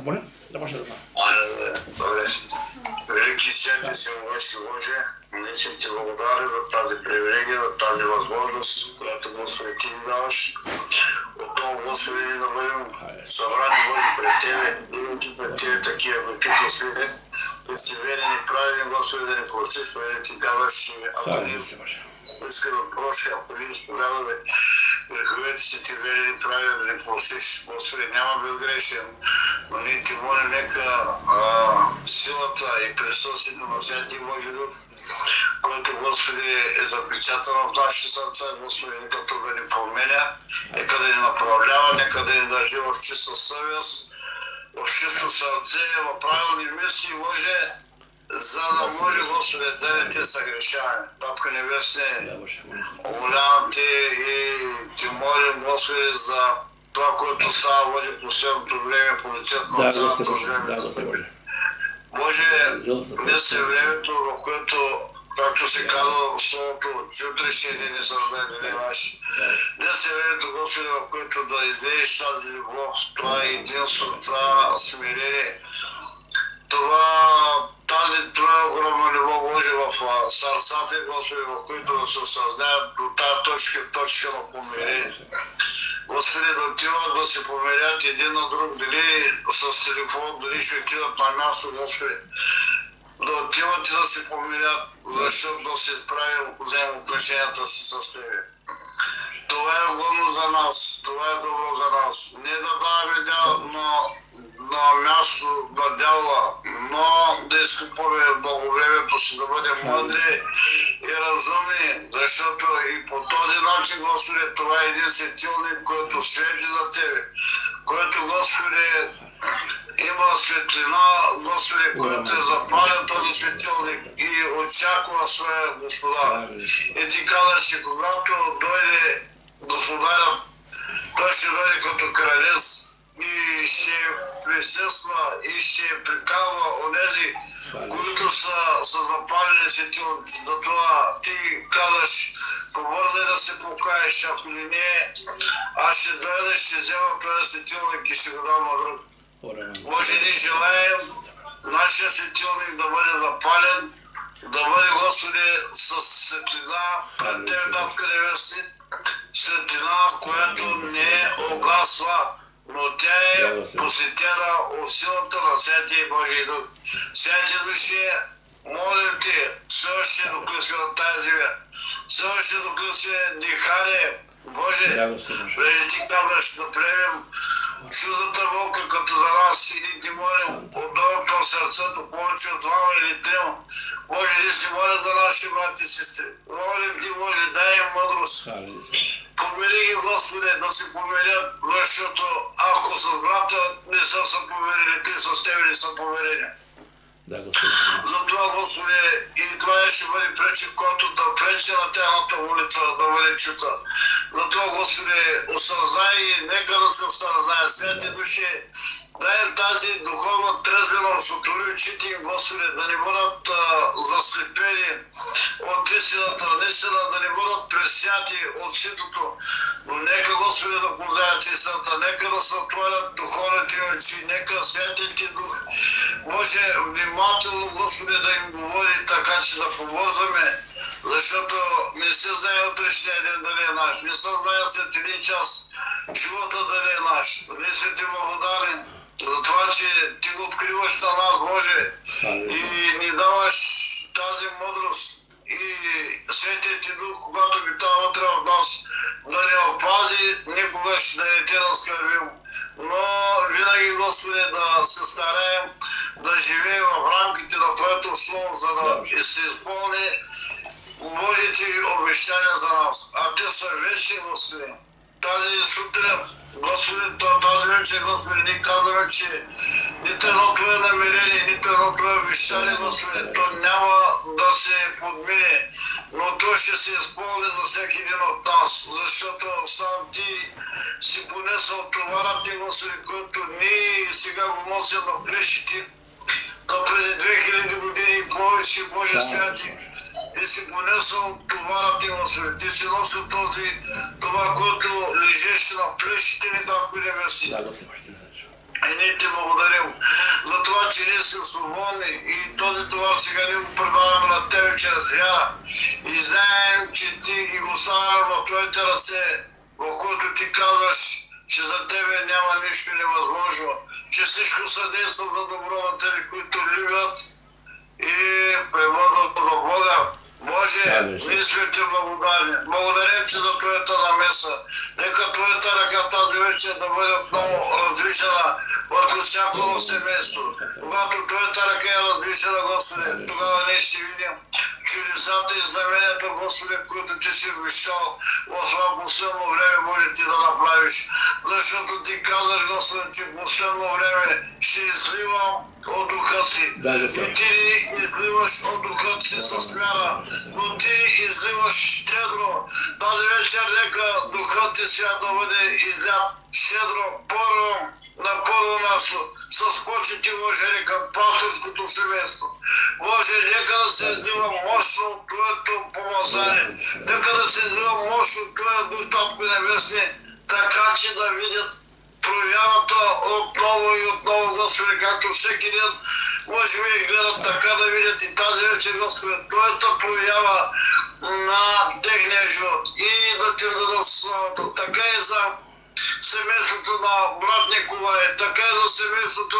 моля, да може да това. Добре. Велики святи си, Ваши Боже, ние сме ти благодарни за тази привилегия, за тази възможност, която Господи ти ни даваш. Отново, Господи, да бъдем събрани, Боже, пред Тебе, имайки пред Тебе такива, каквито сме. Да си верен и праведен, Господи, да не простиш, да ти казваш, че ако ние иска да проши, ако ние изповядаме греховете си, ти верен и праведен да не простиш. Господи, няма безгрешен, но ние ти молим, нека силата и присъствието на Святия Божи Дух, който, Господи, е запечатано в нашите сърца, Господи, нека да ни променя, нека да ни направлява, нека да ни държи в чиста съвест, в чисто сърце, в правилни мисли, Боже, за да може, Господи, да не те съгрешаваме. Татко Небесне, умолявам Те и Ти молим, Господи, за това, което става, Боже, последното време по лицето на цялата време. Боже, днес е времето, в което, както се казва в Словото, че утрешния ден е създаден ден наш. Днес е времето, Господи, в което да излееш тази любов, това единство, това смирение, това огромна любов, Боже, в сърцата, Господи, в които да се осъзнаят до тази точка на помирение. Господи, да отиват да се помирят един на друг, дали с телефон, дали ще отидат на място, Господи. Да отиват и да се помирят, защото да се справим взаимоотношенията си с Тебе. Това е угодно за нас, това е добро за нас. Не да даваме на място на дявола, но да изкупваме благовремието си, да бъдем мъдри и разумни, защото и по този начин, Господи, това е един светилник, който свети за Тебе, който, Господи, има светлина, Господи, който е запален този светилник и очаква своя Господа. И Ти казваш, че когато дойде Господарят, той ще дойде като крадец и ще присъства и ще приканва онези, които са запалени светилници. Затова Ти казваш, побързай да се покаеш, ако не, аз ще дойда, ще взема този светилник и ще го дам на друг. Боже, ние желаем нашия светилник да бъде запален, да бъде, Господи, с светлина пред Тебе, Татко Небесни, светлина, която не огасва, но тя е посветена от силата на Святия Божий Дух. Святия Души, молим Те, все още докато сме на тази земя, все още докато сме дихание, Боже, вече Ти казваш да приемем чуждата болка като за нас и ние Ти молим отдолу към сърцето повече от двама или трима. Боже, ние си молим за наши брати и сестри. Молим Ти, Боже, дай им мъдрост. Помири ги, Господи, да се помирят, защото ако с брата не са се помирили, Ти с Тебе не са помирени. Затова, Господи, и това ще бъде пречи, който да пречи на тяхната молитва да бъде чута. Затова, Господи, осъзнай и нека да се осъзнае Святи Души, дай тази духовна трезвеност, отвори очите им, Господи, да не бъдат заслепени от истината, наистина да не бъдат пресяти от ситото, но нека, Господи, да познаят истината, нека да се отворят духовните очи, нека Святия Ти Дух, Боже, внимателно, Господи, да им говори така, че да побързаме, защото не се знае утрешния ден дали е наш, не се знае след един час живота дали е наш. Ние сме Ти благодарни за това, че Ти го откриваш на нас, Боже, и ни даваш тази мъдрост и Светия Ти Дух, когато обитава вътре в нас, да ни опази, никогаш да не Те наскърбим, но винаги, Господи, да се стараем да живеем в рамките на Твоето Слово, за да се изпълни Божите обещания за нас, а те са вечни, Господи. Тази сутрин, Господи, тази вечер, Господи, ние казваме, че нито едно Твое намерение, нито едно Твое обещание, Господи, то няма да се подмине, но то ще се изпълни за всеки един от нас, защото сам Ти си понесъл товара Ти, Господи, който ние сега го носим на плещите, да преди 2000 години и повече, Боже Святи. Ти си понесъл товара Ти, Господи. Ти си носил този товар, който лежеше на плещите ни, Татко Небесни. И ние Ти благодарим. че ние сме свободни и този товар сега ние го предаваме на тебе чрез вяра. И знаем, че ти ги го оставяме в твоите ръце, в които ти казваш, че за тебе няма нищо невъзможно, че всичко съдейства за добро на тези, които любят и преводят за Бога. Боже, ние сме ти благодарни. Благодарим ти за твоята намеса. Нека твоята ръка тази вечер да бъде отново раздвижена върху всяко семейство. Когато твоята ръка е раздвижена, Господи, тогава ние ще видим чудесата и знаменията, Господи, които ти си обещал в това последно време, Боже, ти да направиш. Защото ти казваш, Господи, че в последно време ще изливам от духа си. И ти изливаш от духа си с вяра, но ти изливаш щедро. Тази вечер нека духът ти сега да бъде излят щедро, на първо място, с почети, Боже, към пасторското семейство. Боже, нека да се излива мощно от Твоето помазание, нека да се излива мощно от Твоя дух, Татко Небесни, така че да видят проявата отново и отново, Господи, както всеки ден може би гледат така да видят и тази вечер, Господи, Твоята проява на техния живот и да ти дадат славата. Така и за семейството на брат Николай, така и за семейството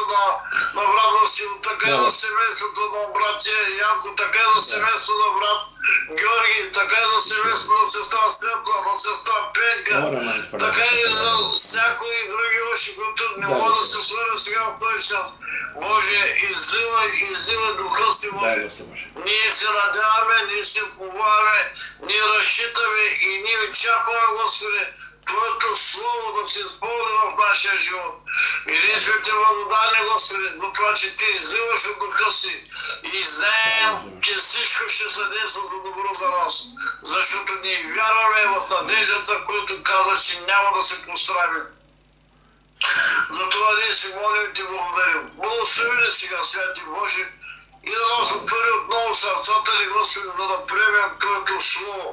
на брат Васил, така и за семейството на брат Янко, така и за семейството на брат Георги, така и за семейството на сестра Светла, на сестра Пенка, така и за всякои други още, които не могат да се свърнат сега в този час. Боже, изливай духа си, Боже. Ние се надяваме, ние се уповаваме, ние разчитаме и ние очакваме, Господи, Твоето Слово да се изпълни в нашия живот. И ние сме ти благодарни, Господи, за това, че ти изливаш от духа си. И знаем, че всичко ще съдейства за добро за нас. Защото ние вярваме в надеждата, която каза, че няма да се посрамим. Затова ние си молим и ти благодарим. Благослови ли сега, Святи Боже, и да нас отвори отново сърцата ни, Господи, за да приемем Твоето Слово.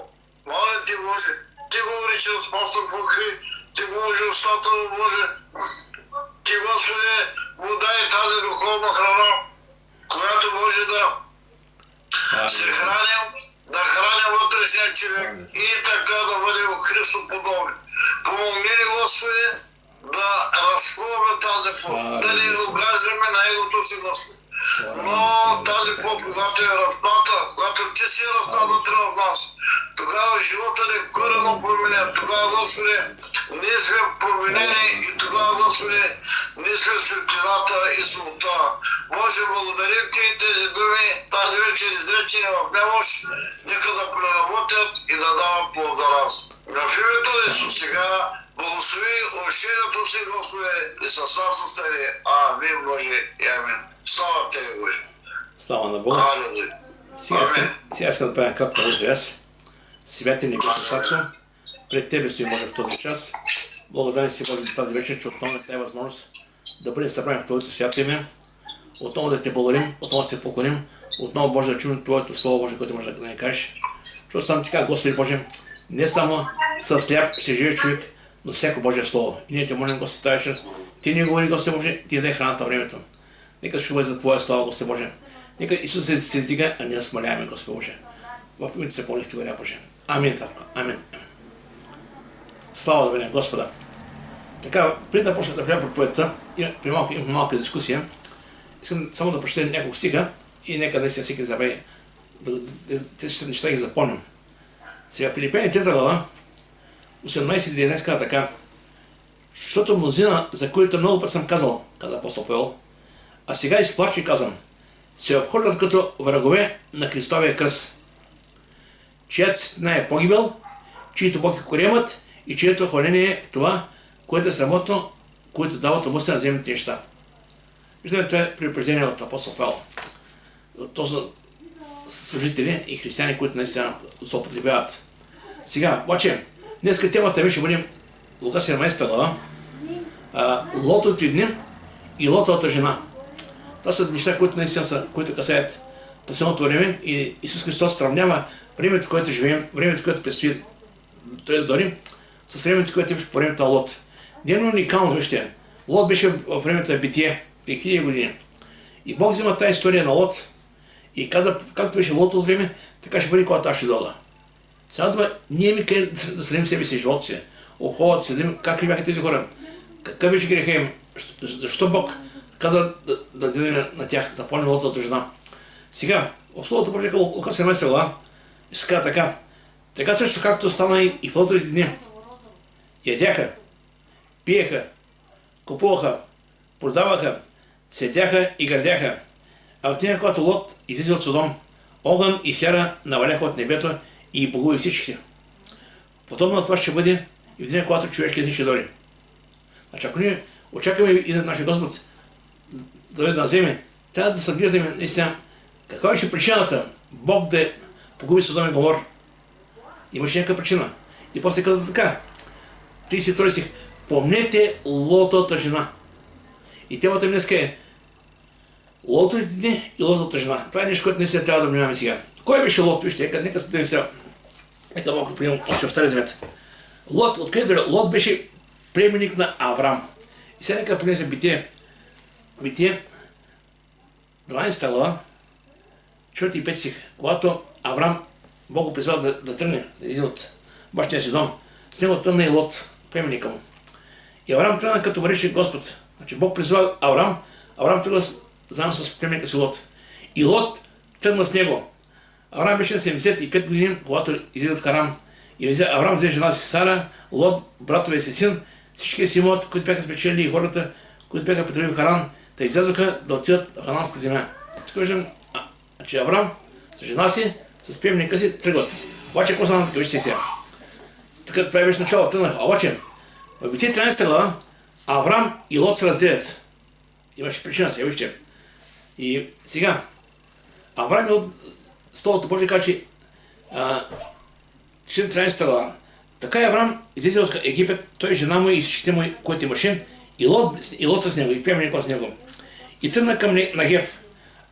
Моля ти, Боже, ти говори чрез пастор Фохри, ти говори устата му, Боже. Ти, Господи, му дай тази духовна храна, която може да се храним, да храним вътрешния човек и така да бъдем Христоподобни. Помогни ни, Господи, да разпъваме тази плод, да не огаждаме на егото си, Господи. Но тази плод, когато е разпната, когато ти си разпнат вътре в нас, тогава живота ни е коренно променен. Тогава, Господи, ние сме променени и тогава, Господи, ние сме светлината и солта. Боже, благодарим ти и тези думи, тази вечер изречени в немощ, нека да преработят и да дават плод за нас. В името на Исус сега благослови общението си, Господи, и с нас остани. Амин, Боже, и амин. Слава Тебе, Боже. Слава на Бога. Сега искам да правя кратка молитва. Святи ни Господ Татко, пред Тебе стои, Боже, в този час. Благодарен си, Боже, за тази вечер, че отново не даде възможност да бъдем събрани в Твоето свято име. Отново да Те благодарим, отново да се поклоним, отново, Боже, да чуем Твоето Слово, Боже, което може да ни кажеш. Защото само така, Господи Боже, не само с хляб ще живее човек, но всяко Божие Слово. И ние Те молим, Господи, тази вечер. Ти ни говори, Господи Боже, Ти даде храната времето. Нека ще бъде за Твоя слава, Господи Боже. Нека Исус се издига, а ние смаляме, Господи Боже. В името се помолих Ти, Боже Боже. Амин, Татко. Амин. Слава да бъде Господа. Така, преди да почна да правя проповедта, при малка дискусия, искам само да прочета няколко стиха и нека да си всеки забрави. Тези неща ги запомням. Сега, Филипени 3 глава, 18-19 казва така. Защото мнозина, за които много път съм казал, каза апостол Павел, а сега изплача и казвам, се обхождат като врагове на Христовия кръст, чиято светлина е погибел, чието Бог е коремът и чието хваление е това, което е срамотно, което дават умъсля на земните неща. Виждаме това е предупреждение от апостол Павел. То са служители и християни, които наистина злоупотребяват. Сега, обаче, днес темата ще бъде Лука 17 глава, лотовите дни и лотовата жена. Това са неща, които наистина са, които касаят последното време и Исус Христос сравнява времето, в което живеем, времето, което предстои Той да дойде, с времето, което имаше по времето на Лот. Дено уникално, вижте, Лот беше във времето на битие, при 1000 години. И Бог взима тази история на Лот и каза, както беше Лот от време, така ще бъде когато аз ще дойда. Сега дума, ние ми къде да следим себе си, живота си, околата си, как ли бяха тези хора, какъв беше греха им, защо Бог каза да гледаме на тях, да помним Лотовата жена. Сега, в Словото Божие, Лука 17 глава, се казва така. Така също както стана и в Лотовите дни. Ядяха, пиеха, купуваха, продаваха, седяха и градяха. А в деня, когато Лот излезе от Содом, огън и сяра наваляха от небето и погуби всичките. Подобно на това ще бъде и в деня, когато човешкият син ще дойде. Значи, ако ние очакваме и на нашия Господ да дойде на земя, трябва да се гледаме наистина каква беше причината Бог да погуби Содом и Гомор. Имаше някаква причина. И после каза така, 32 стих, помнете Лотовата жена. И темата ми днеска е Лотовите дни и Лотовата жена. Това е нещо, което не се трябва да внимаваме сега. Кой беше Лот? Вижте, нека се дадем сега. Нека малко да приемам още в Стария Завет. Лот, откъде дойде? Лот беше племенник на Аврам. И сега нека погледнем Битие. Битие 12 глава, 4 и 5 стих. Когато Аврам Бог го призвал да тръгне, да излезе от бащиния си дом, с него тръгна и Лот, племенника му. И Аврам тръгна като върши Господ. Значи Бог призвал Аврам тръгна заедно с племенника си Лот. И Лот тръгна с него. Аврам беше на 75 години, когато излезе от Харан. И Аврам взе жена си Сара, Лот, братове си син, всички си имот, които бяха спечели и хората, които бяха притворили в Харан, да излязоха да отидат в хананска земя. Тук виждам, че Аврам с жена си, с племенника си тръгват. Обаче, какво стана така, вижте сега. Тук това беше начало, тръгнах. Обаче, в Битие 13 глава, Аврам и Лот се разделят. Имаше причина сега, вижте. И сега, Аврам и Лот, Словото Божие казва, че 13 глава. Така и Аврам излезе от Египет, той жена му и всичките му, които имаше, и Лот с него, и племенникът с него. И тръгна към Негев.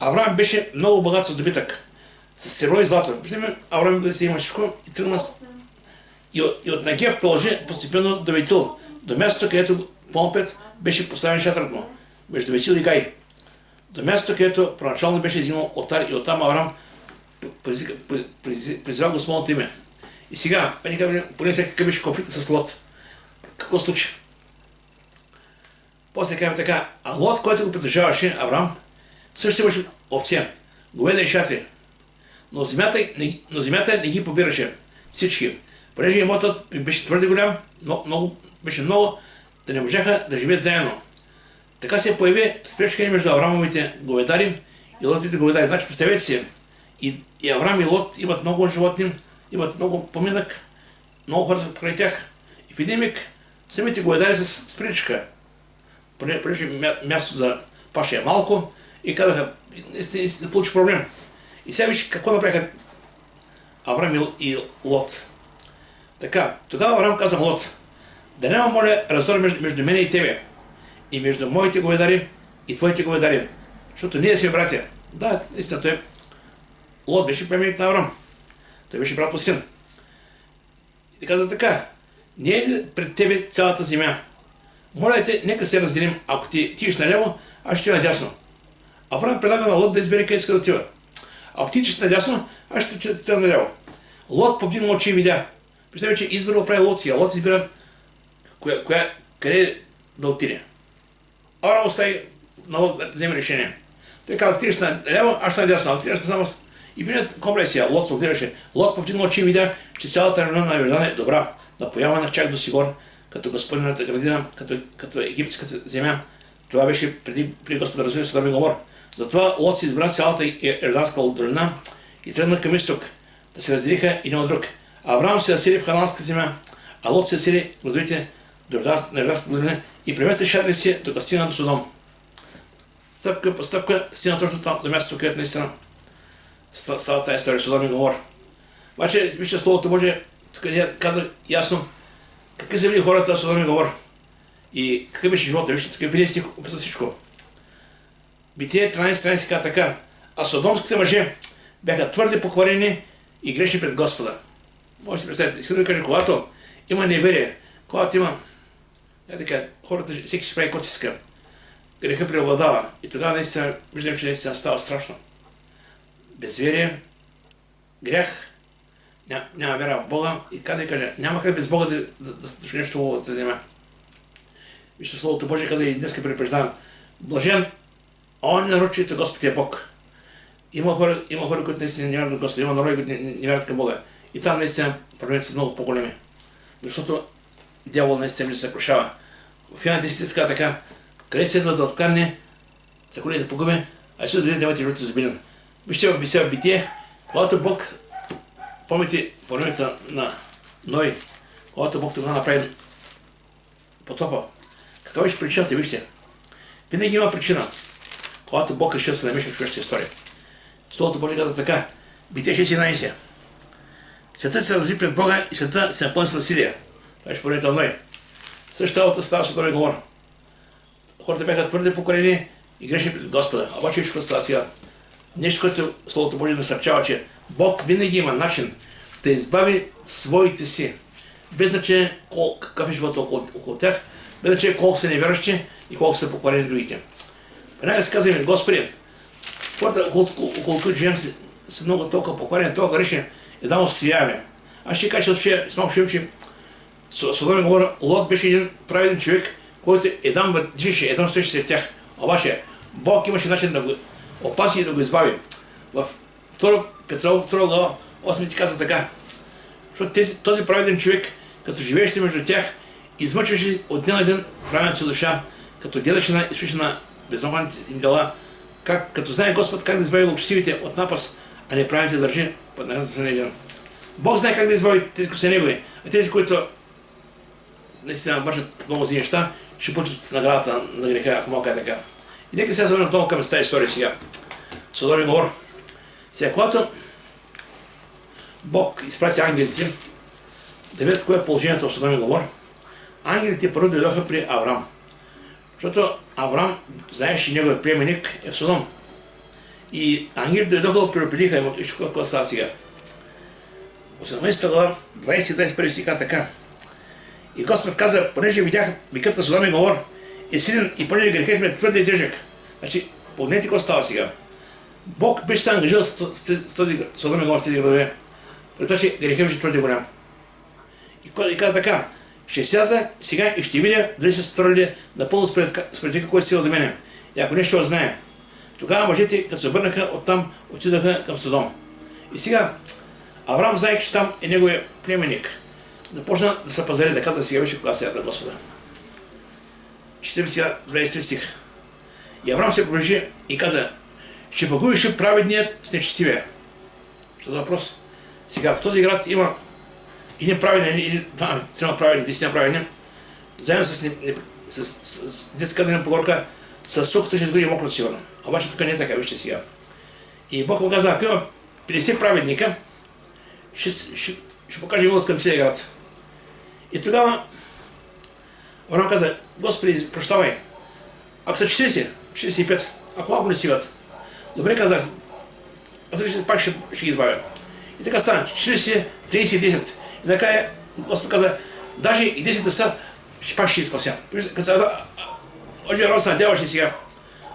Аврам беше много богат с добитък, с сребро и злато. Виждаме, Аврам да си има всичко и тръгна и от Негев продължи постепенно до Ветил, до мястото, където по-напред беше поставен шатрът му, между Ветил и Гай. До мястото, където проначално беше издигнал отар и оттам Аврам призвал Господното име. И сега, поне сега какъв беше конфликта с Лот. Какво случи? После казваме така, а Лот, който го притежаваше, Аврам, също имаше овце, говеда и шатри. Но земята не ги побираше всички. Понеже имотът беше твърде голям, беше много, да не можаха да живеят заедно. Така се появи спречкане между Аврамовите говедари и Лотовите говедари. Значи, представете си, и Аврам и Лот имат много животни, имат много поминък, много хора са покрай тях. И в един миг самите говедари се спречаха. Понеже място за паша е малко и казаха, да получи проблем. И сега виж какво направиха Аврам и Лот. Така, тогава Аврам каза Лот, да няма, моля, раздор между мен и тебе, и между моите говедари и твоите говедари, защото ние сме братя. Да, наистина, Лот беше племенник на Аврам. Той беше брат по син. И каза така, не е ли пред тебе цялата земя? Моля те, нека се разделим. Ако ти идеш наляво, аз ще отида надясно. Аврам предлага на Лот да избере къде иска да отива. Ако ти идеш надясно, аз ще отида наляво. Лот повдигна очи и видя. Представя, че избора прави Лот си, а Лот избира къде да отиде. Аврам остави на Лот да вземе решение. Той каза, ако ти идеш наляво, аз ще надясно. Ако ти идеш само. И видят комплекция, Лот се огледаше. Лот повдигна очи и видя, че цялата равнина на Йордан е добра, напоявана чак до Сигор, като Господината градина, като египетската земя. Това беше преди Господа разуя Содом и Гомор. Затова Лот си избра цялата Йорданска долина и тръгна към изток, да се разделиха един от друг. Аврам се засели в Хананска земя, а Лот се засели в градовете на Йорданска долина и премести шатри си, докато стигна до Содом. Стъпка по стъпка стигна точно там, до мястото, където наистина става тази история, Содом и Гомор. Обаче, вижте Словото Божие, тук ни казва ясно какви са били хората в Содом и Гомор и какъв беше живота. Вижте, тук види стих описа всичко. Битие 13 казва така, а содомските мъже бяха твърде покварени и грешни пред Господа. Може да си представите, искам да ви кажа, когато има неверие, когато има, така, хората, всеки ще прави каквото си иска. греха преобладава. И тогава наистина виждам, че наистина става страшно. Безверие, грях, няма вяра в Бога и как да кажа, няма как без Бога да случи нещо хубаво от тази земя. Вижте, Словото Божие каза и днес предупреждавам. Блажен, он народ, чието Господ е Бог. Има хора, които наистина не вярват в Господа, има народи, които не вярват към Бога. И там наистина проблемите са много по-големи. Защото дявол наистина се съкрушава. В Йоанна 10 казва така, къде се идва да откарне, за коли да погуби, а ще да давате живота изобилен. Вижте в Битие, когато Бог, помните по времето на Ной, когато Бог тогава направи потопа, каква беше причината, вижте. Винаги има причина, когато Бог решил да се намеша в човешката история. Словото Божие казва така, Битие 6:11. Света се рази пред Бога и света се напълни с насилие. Това беше по времето на Ной. Същата работа става с Содом и Гомора. Хората бяха твърде покорени и грешни пред Господа. Обаче виж какво става сега. Нещо, което Словото Божие насърчава, че Бог винаги има начин да избави своите си. Без значение какъв е живота около тях, без значение колко са невярващи и колко са покорени другите. Веднага си казваме, Господи, хората около които живеем са много толкова покорени, толкова грешни и да устояваме. Аз ще кажа, че много ще че Содом и Гомора, Лот беше един праведен човек, който едвам дишеше, едвам среща сред тях. Обаче Бог имаше начин да го опаси и да го избави. В 2 Петрова 2 глава 8 казва така, защото този праведен човек, като живееше между тях, измъчваше от ден на ден праведната си душа, като гледаше и слуша на безумните им дела, като знае Господ как да избави лъчестивите от напаст, а неправедните да държи под наказателния ден. Бог знае как да избави тези, които са негови, а тези, които наистина вършат много зли неща, ще получат наградата на греха, ако мога така. И нека сега се върнем отново към тази история сега. Содом и Гомора. Сега, когато Бог изпрати ангелите да видят кое е положението в Содом и Гомора, ангелите първо дойдоха при Аврам. Защото Аврам, знаеш, че неговият племенник е в Содом. И ангелите дойдоха да предупредиха им, вижте какво става сега. 18 глава, 20-21 стиха така. И Господ каза, понеже видях викът на Содом и Гомора е силен и понеже грехът ми е твърде и тежък. Значи, погледнете какво става сега. Бог беше се ангажирал с този Содом и Гомора с тези градове. При това, че грехът беше твърде голям. И каза така, ще сяза сега и ще видя дали са строили напълно спред който сила до мене. И ако нещо знае. Тогава мъжете, като се обърнаха оттам, отидаха към Содом. И сега, Авраам, знаех, че там е неговия племенник. Започна да се пазари, да казва сега беше кога сега на Господа. Четем сега 23 стих. И Авраам се приближи и каза, ще погубиш ли праведният с нечестивия? Що за въпрос? Сега в този град има един праведен, или трима праведни, 10 праведни, заедно с детска казана поговорка, с сухото ще сгори мокрото сигурно. Обаче тук не е така, вижте сега. И Бог му каза, ако има 50 праведника, ще покаже милост към целия град. И тогава Авраам каза, Господи, прощавай, ако са 40, 45, ако малко не стигат, добре казах, аз пак ще ги избавя. И така стана, 40, 30, 10. И накрая Господ каза, даже и 10 да са, пак ще ги спася. Каза, още родствена деваше сега.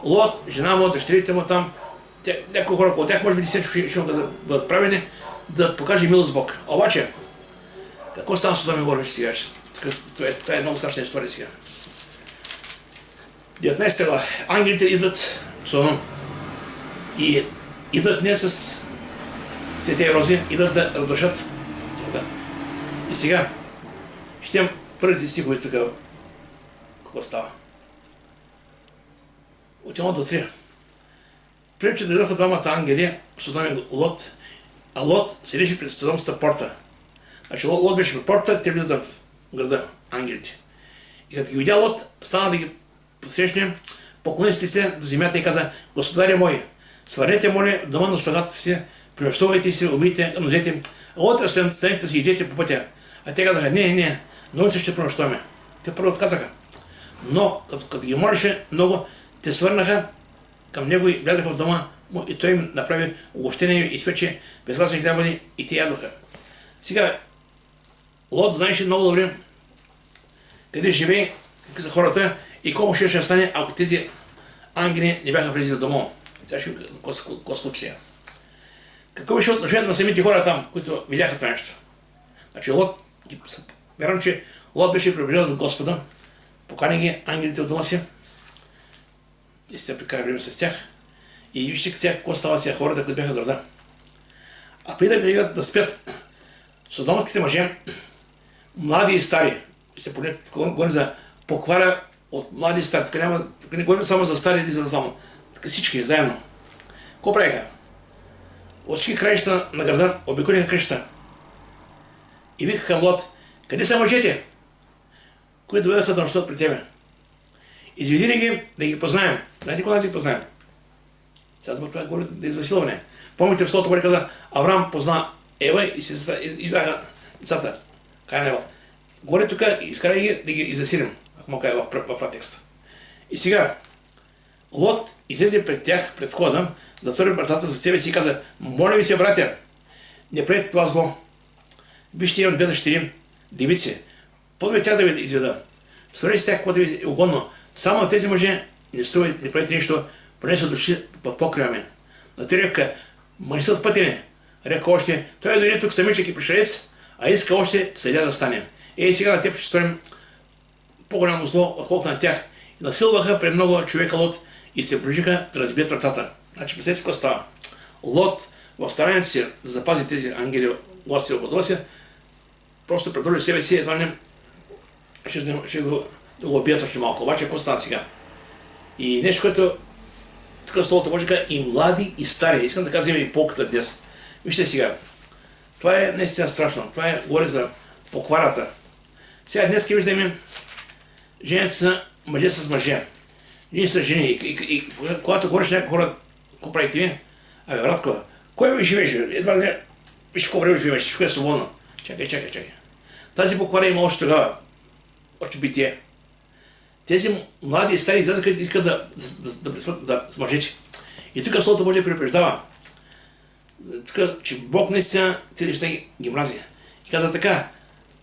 Лот, жена му, дъщерите му там, някои хора около тях, може би 10 ще могат да бъдат правени, да покаже милост Бог. Обаче, какво стана с Содом и Гомора сега? Това е много страшна история сега. 19 глава. Ангелите идват в Содом и идват не с цвете и рози, идват да разрушат. И сега ще първите стихове тук какво става. От 1 до 3. Преди че дойдоха двамата ангели, Содом и Лот, а Лот седеше пред Содомската порта. Значи Лот беше пред порта, те влизат в града, ангелите. И като ги видя Лот, стана да ги посрещне, поклони се до земята и каза, Господаря мой, сварете, моля, дома на слугата си, пренощувайте си, убийте, нозете, а Лот станете си идете по пътя. А те казаха, не, много се ще пренощуваме. Те първо отказаха. Но, като ги молеше много, те свърнаха към него и влязаха в дома му и той им направи угощение и изпече безгласни хлябани и те ядоха. Сега, Лот знаеше много добре къде живее, какви са хората и колко ще стане, ако тези ангели не бяха влезли в дома. Сега ще ви какво случи сега. Какво беше отношението на самите хора там, които видяха това нещо? Значи Лот, вярвам, че Лот беше приближен до Господа, покани ги ангелите от дома си и се прекара време с тях. И вижте сега какво става сега хората, които бяха в града. А преди да гледат да спят, содомските мъже, млади и стари, се говорим за поквара от млади и стари, тук не говорим само за стари или за само, така всички заедно. Какво правиха? От всички краища на града обиколиха къщата и викаха Лот: къде са мъжете, които дойдоха да нощуват при тебе? Изведи ги да ги познаем. Знаете кога да ги познаем? Сега това говори да е засилване. Помните в Словото Божие каза: Авраам позна Ева и се издаха децата. Каин и Авел. Горе тук изкарай ги да ги засилим, ако му кажа в текста. И сега Лот излезе пред тях, пред входа, затвори вратата за себе си и каза: моля ви се, братя, не правете това зло. Вижте, имам две дъщери, девици. По-добре тях да ви изведа. Сторете сега каквото ви е угодно. Само тези мъже не струват, не правите нищо, поне са дошли под покрива ми. Но те река: ма не са отпътени. Река още: той дойде тук самичък и пришелец, а иска още съдия да стане. Ей, сега на теб ще сторим по-голямо зло, отколкото на тях. И насилваха пред много човека Лот и се приближиха да разбият вратата. Значи, представете какво става. Лот в старанието си да запази тези ангели гости около дома си, просто предложи себе си, едва не ще да го убият още малко. Обаче какво става сега? И нещо, което тук в Словото може да кажа: и млади, и стари. Искам да казвам и полката днес. Вижте сега. Това е наистина страшно. Това е, говори за покварата. Сега днес виждаме, жени са мъже с мъже. Жени са жени. И когато говориш на някои хора, какво правите ви? Абе, братко, кой ви живееш? Едва не, виж какво време живееш, всичко е свободно. Чакай. Тази поквара има още тогава. Още битие. Тези млади и стари излязаха и искат да с мъжете. И тук Словото Божие предупреждава, че Бог наистина тези неща ги мрази. И каза така: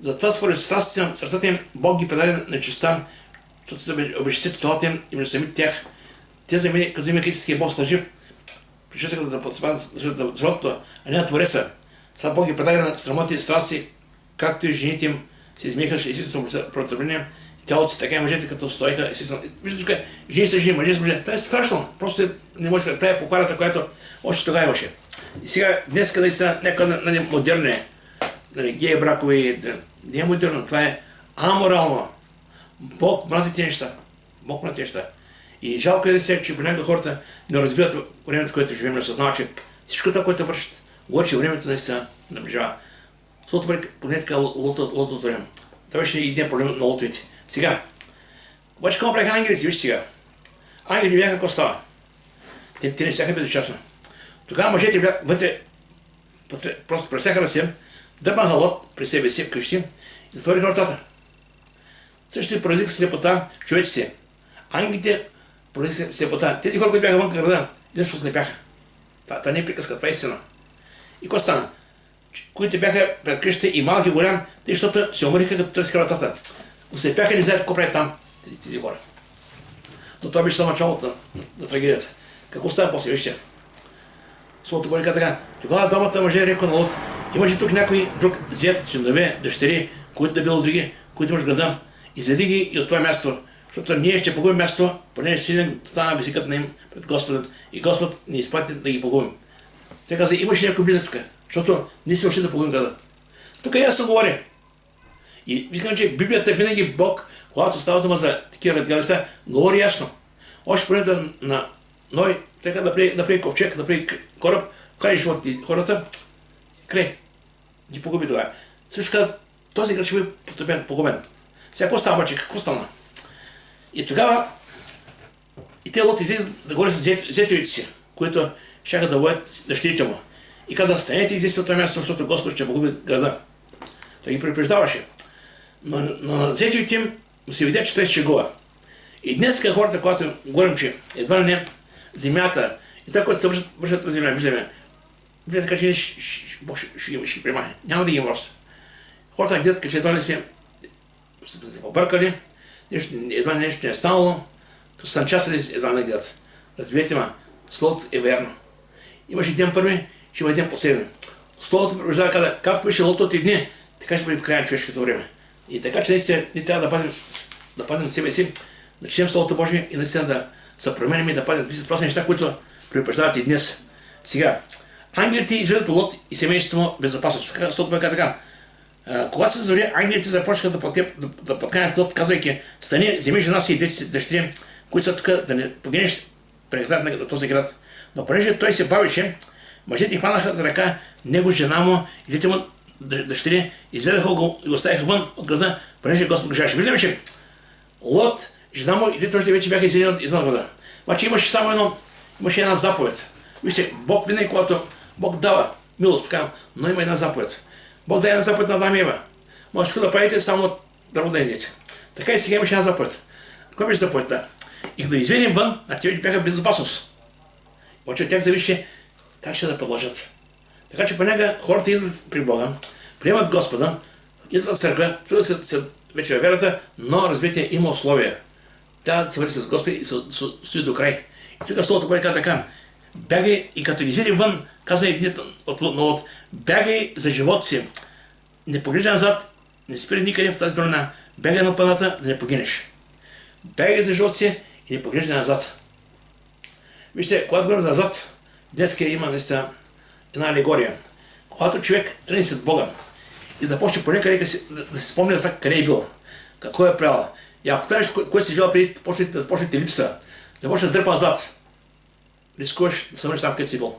затова според страстите на сърцата им Бог ги предаде на честа, защото се обещи целата им и между самите тях. Те вземаха истинския Бог слъжив, пришли да подсъбават защото, а не на Твореца. Сега Бог ги предаде на срамоти и страсти, както и жените им се измиха естествено противление. Тялото си, така и мъжете, като стоиха естествено. Виждате тук, жени са жени, мъже са мъже. Това е страшно. Просто не може да. Това е покварата, която още тогава имаше. И сега, днес, къде са някаква модерни, геи бракове, не е модерно, това е аморално. Бог мрази тези неща. Бог мрази тези неща. И жалко е да се, че понякога хората не разбират времето, в което живеем, не съзнават, че всичко това, което вършат, говори, че времето наистина наближава. Словото бъде поне така лото време. Това беше един проблем на лотовете. Сега, обаче какво правиха ангелите? Виж сега. Ангели бяха какво става. Те не сяха безучастно. Тогава мъжете бяха вътре, просто пресяха на себе, дърпаха Лот при себе си вкъщи и затвориха вратата. Също се поразиха с слепота човеците. Ангелите поразиха с слепота. Тези хора, които бяха вън града, нещо слепяха. Това не е приказка, това е истина. И какво стана? Които бяха пред къщите и малки и голям, защото се умъриха, като търсиха вратата. Ослепяха и не знаят какво правят там тези хора. Но това беше само началото на трагедията. Какво става после? Вижте. Словото Божие каза така: тогава двамата мъже рекоха на Лот: имаше тук някой друг зет, синове, дъщери, които да били други, които имаш града, изведи ги и от това място, защото ние ще погубим място, поне ще стана висикът на им пред Господа и Господ ни изпрати да ги погубим. Той каза: имаше някой близък тук, защото ние сме ушли да погубим града. Тук ясно говори. И виждам, че Библията винаги Бог, когато става дума за такива радикални неща, говори ясно. Още по времето на Ной, така да прави ковчег, да прави кораб, край живот хората, край. Ги погуби тогава. Също така, този град ще бъде потопен, погубен. Сега какво става обаче? Какво стана? И тогава и те Лот излизат да говори с зетовите си, които щяха да водят дъщерите му. И каза: станете и излизате от това място, защото Господ ще погуби града. Той ги предупреждаваше. Но на зетовите им се видя, че той се шегува. И днес хората, когато говорим, че едва не земята и това, което се вършат тази земя, виждаме, така че Бог ще ги примахне. Няма да ги има просто. Хората гледат, че едва не сме се побъркали, едва нещо не е станало, като са начасали едва не гледат. Разбирайте ма, Словото е верно. Имаше ден първи, ще има ден последен. Словото препоръждава, каза, както беше лото от дни, така ще бъде в края на човешкото време. И така, че наистина ние трябва да пазим себе си, да четем Словото Божие и наистина да се променим и да пазим. Това са неща, които препоръждават и днес. Сега, ангелите изведат Лот и семейството му безопасност. Словото Божие каза така. Когато се зори, ангелите започнаха да подканят Лот, казвайки, стани, вземи жена си и двете си дъщери, които са тук, да не погинеш прегзад на този град. Но понеже той се бавеше, мъжете хванаха за ръка него, жена му и двете му дъщери, изведаха го и го оставиха вън от града, понеже Господ го желаше. Виждаме, че Лот, жена му и двете още вече бяха изведени извън града. Обаче имаше една заповед. Вижте, Бог винаги, когато Бог дава милост, но има една заповед. Бог даде една заповед на Адам и Ева. Може да правите само от дърво да ядете. Така и сега имаше една заповед. Каква беше заповедта? И да изведем вън, а те бяха в безопасност. Обаче от тях зависи как ще да продължат. Така че понякога хората идват при Бога, приемат Господа, идват в църква, трудят се вече във верата, но разбирате, има условия. Трябва да се върви с Господи и се стои до край. И тук Словото Божие казва така: бягай и като ги изведи вън, каза един от Лот, бягай за живота си, не поглеждай назад, не спирай никъде в тази страна, бягай на планата, да не погинеш. Бягай за живота си и не поглеждай назад. Вижте, когато говорим назад, днес има наистина една алегория. Когато човек тръгне след Бога и започне понекъде да си спомня за къде е бил, какво е правил. И ако тръгнеш, кое си живял преди да започне липса, започне да дърпа назад, рискуваш да се върнеш там, където си бил.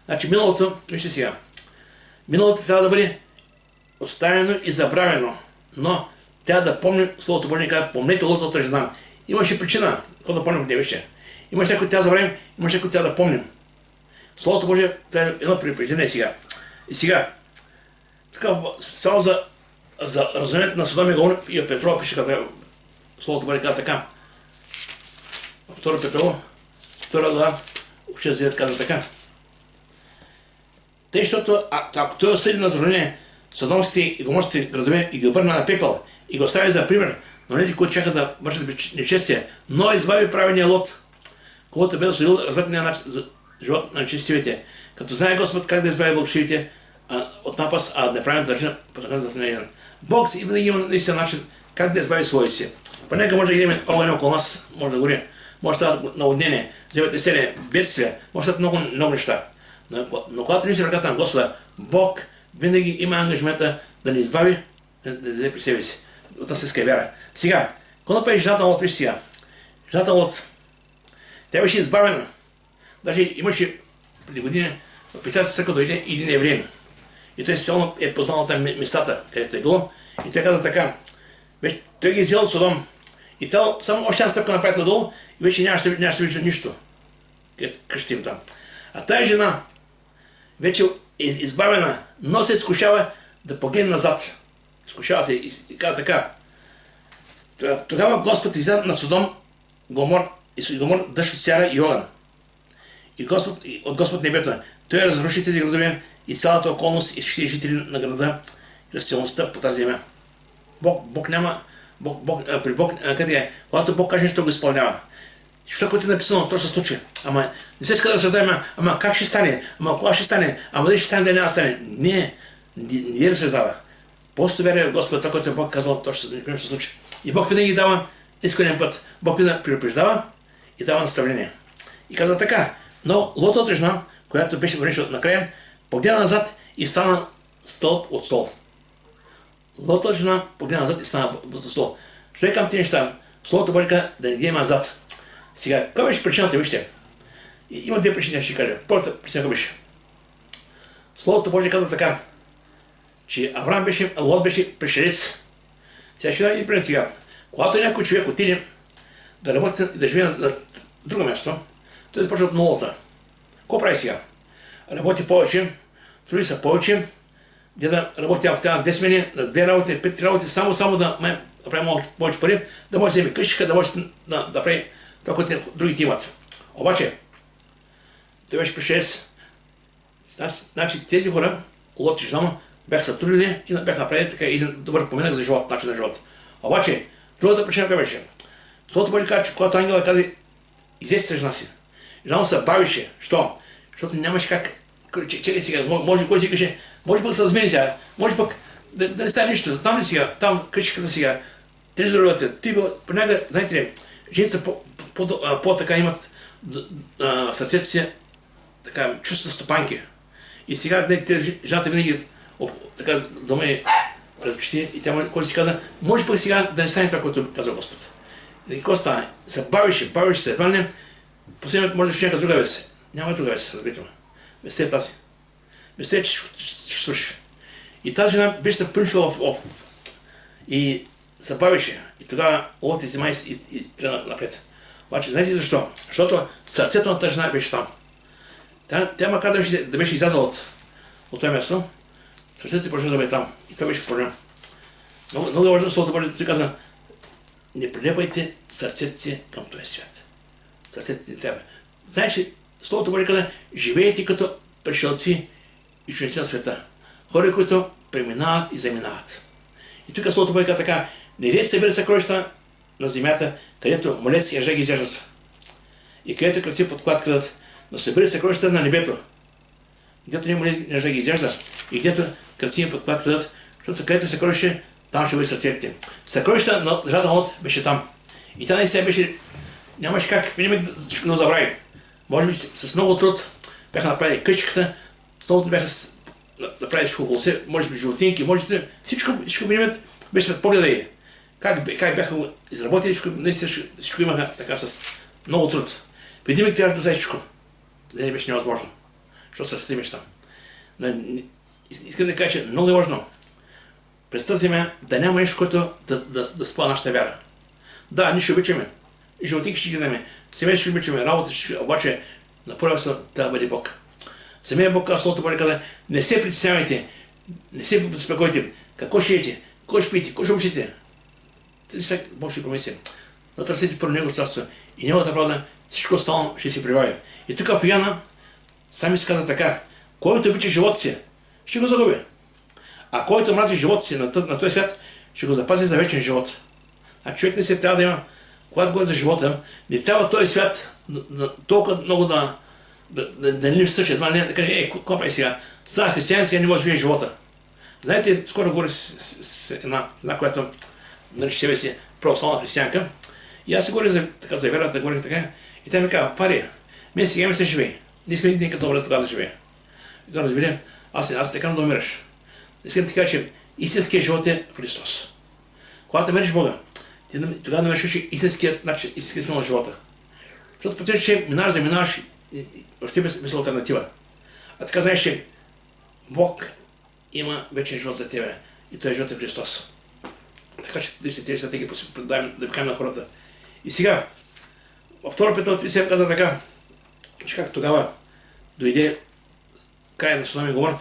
Значи миналото, вижте сега, миналото трябва да бъде оставено и забравено, но трябва да помним Словото Божие, казва, помнете лотовата жена. Имаше причина, какво да помним от нея, вижте. Има неща, които трябва да забравим, има неща, които трябва да помним. Словото Божие е едно предупреждение сега. И сега, така, само за разумението на Содом и Гомор и от Петрова пише, като Словото Божие казва така. Второ Петрово, 2 глава, 6-9 казва така. Тъй, защото ако той осъди на заранение Содомските и Гоморските градове и ги обърна на пепел и го остави за пример на тези, които чакат да вършат нечестие, но избави правения Лот, когато бе осъдил развратния начин за живот на нечестивите, като знае Господ как да избави благочестивите от напаст, а да правим държа по така за снеген. Бог си винаги има наистина начин как да избави свои си. Понякога може да имаме огън около нас, може да гори, може да става наводнение, земетресение, бедствие, може да става много неща. Но когато ние си в ръката на Господа, Бог винаги има ангажимента да ни избави, да даде при себе си. От нас иска вяра. Сега, когато направи жената Лот, виж сега. Жената Лот, тя беше избавена. Даже имаше преди години в Писателната църква дойде един евреин. И той специално е познал там местата, където е било. И той каза така. Той ги извел от Содом. И трябва само още една стъпка направи надолу и вече нямаше да вижда нищо. Където кръщим там. А тази жена вече е избавена, но се изкушава да погледне назад. Изкушава се и казва така. Тогава Господ излезе на Содом, Гомор дъжд от сяра и огън. И от Господ небето. Той разруши тези градове и цялата околност и всички жители на града и растителността по тази земя. Бог няма... при Бог, къде е? Когато Бог каже нещо, го изпълнява. Що което е написано, то ще се случи. Ама не се иска да разсъждаваме, ама как ще стане, ама кога ще стане, ама дали ще стане, да няма стане. Не разсъждава. Просто вярвай в Господа, това, което Бог казал, то ще се случи. И Бог винаги дава искрен път. Бог винаги предупреждава и дава наставление. И казва така, но Лотовата жена, която беше върнена накрая, погледна назад и стана стълб от стол. Лотовата жена погледна назад и стана за стол. Що е към тези неща? Словото Божие да не гледаме назад. Сега, каква беше причината, вижте? Има две причини, ще кажа. Първата причина беше. Словото Божие казва така, че Лот беше пришелец. Сега ще дам един пример сега. Когато някой човек отиде да работи и да живее на друго място, той започва от нулата. Какво прави сега? Работи повече, труди се повече, да работи ако тя на 10 смени, на 2 работи, 5 работи, само да прави повече пари, да може да вземе къщичка, да може да прави това, което другите имат. Обаче, той беше пришелец. Значи тези хора, Лот и жена му, бяха се трудили и бяха направили така един добър поминък за живот, начин на живот. Обаче, другата причина каква беше? Словото Божие казва, че когато ангела каза, излез се жена си. Жена му се бавише. Що? Защото нямаше как. Чекай сега, може кой си каже, може пък се размени сега, може пък да не стане нищо. Знам ли сега, там къщичката сега, телевизорът, ти понякога, знаете ли, жените по-така имат сърцето си, така, чувства стопанки. И сега жената винаги така дома е предпочити и тя кой си каза, може пък сега да не стане това, което казва Господ. И какво стане? Се бавише се, едва не, последният може да ще някаква друга вест. Няма друга вест, разбирате ме. Вестта е тази. Вестта е, че ще свърши. И тази жена беше се впънчила и се бавише. И тогава Лот взема и тръгна напред. Обаче, знаете защо? Защото сърцето на тази жена беше там. Тя макар да беше излязла от това място, сърцето ти продължава да бъде там. И това беше проблем. Много е важно Словото Божие да казва, не прилепайте сърцето си към този свят. Сърцето ти трябва. Знаеш ли, Словото Божие казва, живеете като пришелци и чужденци на света. Хора, които преминават и заминават. И тук Словото Божие казва така, не дайте събира съкровища на земята, където молец и яжа ги изяждат. И където красиво подклад крадат, но събира съкровища на небето, където не молец и яжа ги изяжда, и където красиво подклад крадат, защото където съкровище, там ще бъде сърцето. Съкровища на държавата на Лот беше там. И тя наистина беше, нямаше как да забрави. Може би с много труд бяха направили къщичката, с много труд бяха направили всичко около себе, може би животинки, може би всичко беше пред погледа ѝ. Как бяха го изработили, всичко имаха така с много труд. Преди ми трябваше да взе всичко. Да не беше невъзможно. Защото сърцето имаше там. Искам да кажа, че много е важно през тази земя да няма нещо, което да спъва нашата вяра. Да, ние ще обичаме. И животинки ще гледаме. Семейство ще обичаме, работа ще, обаче на първо място да бъде Бог. Самия Бог казва, Словото Божие казва, не се притеснявайте, не се безпокойте, какво ще ядете, какво ще пиете, какво ще обичате. Тези Бог ще помисли. Но търсете първо Него царство и Неговата правда, всичко останало ще се прибави. И тук в Йоанна сами се казва така, който обича живота си, ще го загуби. А който мрази живота си на този свят, ще го запази за вечен живот. А човек не се трябва да има, когато говори за живота, не трябва този свят толкова много да не съчи, да каже, какво прави сега? Стана християн, сега не може да живее живота. Знаете, скоро говори с една, която нарича себе си православна християнка, и аз се говоря за верата, говорих така, и тя ми казва, пари, мен сега ми се живее. Не искам никъде като умре тогава да живее. И казвам, разбери, аз така да умираш. Искам да ти кажа, че истинският живот е в Христос. Когато намериш Бога, тогава намериш истинският начин, истинският смисъл на живота. Защото прецениш, че заминаваш, още без алтернатива. А така знаеш, че Бог има вечен живот за тебе и той е живот е Христос. Така че тези неща ги да покажем на хората. И сега, във втора Петър 3 каза така, че как тогава дойде края на Содом и Гомор,